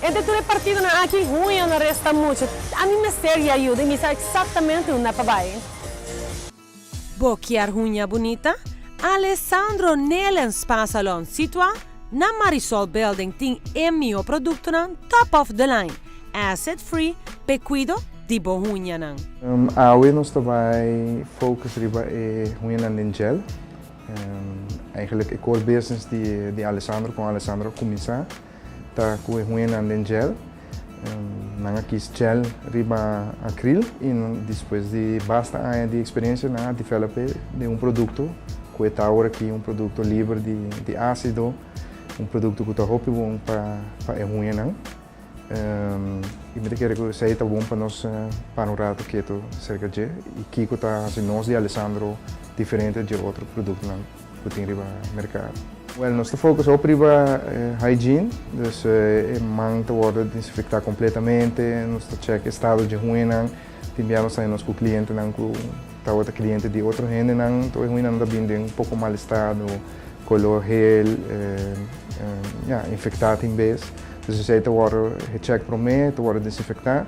Entre tu partido na aqui ruim não resta muito. A mim me serve ajuda e me sabe exatamente onde para vai. Boquiar runha bonita? Allesandro nelen spasalon situa na Marisol Building ting emio produto nan top of the line. Acid free, pecuido di bohunha nan. Awe nós também focus riba runha nan in gel. Eigenlijk ik core business die Allesandro com Allesandro começar. Tá com runha nan in gel. Nanga quis gel riba acryl e depois de basta de experiência na developer de produto que está agora aqui produto livre de ácido, produto que está muito bom para a unha não. E me quero que seja bom para nós para um rato que estou cerca de e que está assim nós de Allesandro diferente de outro produto não que tem riba mercado. Well, nós focus op riba hygiene, dus mang te worden desinfectar completamente, nós check estado de ruína, enviamos a nossos clientes não com tá outra cliente de outro rende não, to ruína não também tem pouco mal estado, color gel, infectado em vez, dus ze te worden gecheck por mim, te worden desinfectar.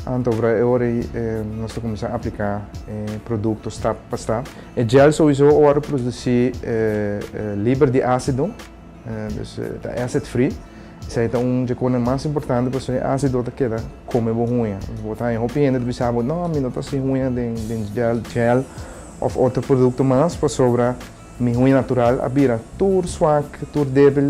Então, agora nós começamos a aplicar produtos step por step. O gel sowieso agora produzir livre de ácido, dus acid free. Isso é de coisa mais importante para o ácido que queda como boa unha. Botar em roupa ainda de sabe não, mas não está assim unha de gel ou outro produto mais para sobrar minha unha natural a vira tur swak, tur débil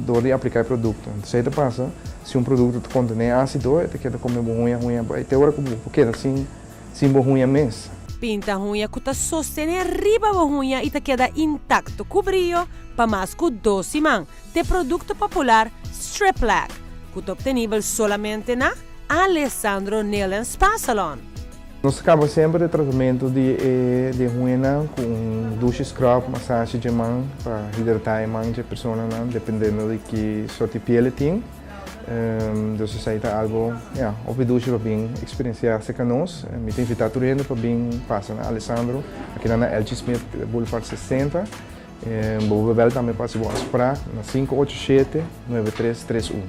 door de aplicar produto. Então, isso passa. Se produto contém ácido, te queda como unha, até agora porque sem unha mesmo. Pinta unha que ta sostene riba unha e te queda intacto, cobrido, para mais que 12 man. Te produto popular Strip Lag, que é obtenível solamente na Allesandro Nail Spa Salon. Nós acabamos sempre de tratamento de unha com douche scrub, massagem de mão para hidratar a mão de pessoa, dependendo de que sorte de pele tem. Dus ze zei algo, ja, op de douche para bem experienciar-se com nós. Me tem invitado tudo para bem passar na Allesandro, aqui na Elche Smith Boulevard 60. Vou também para se boas para na 587-9331.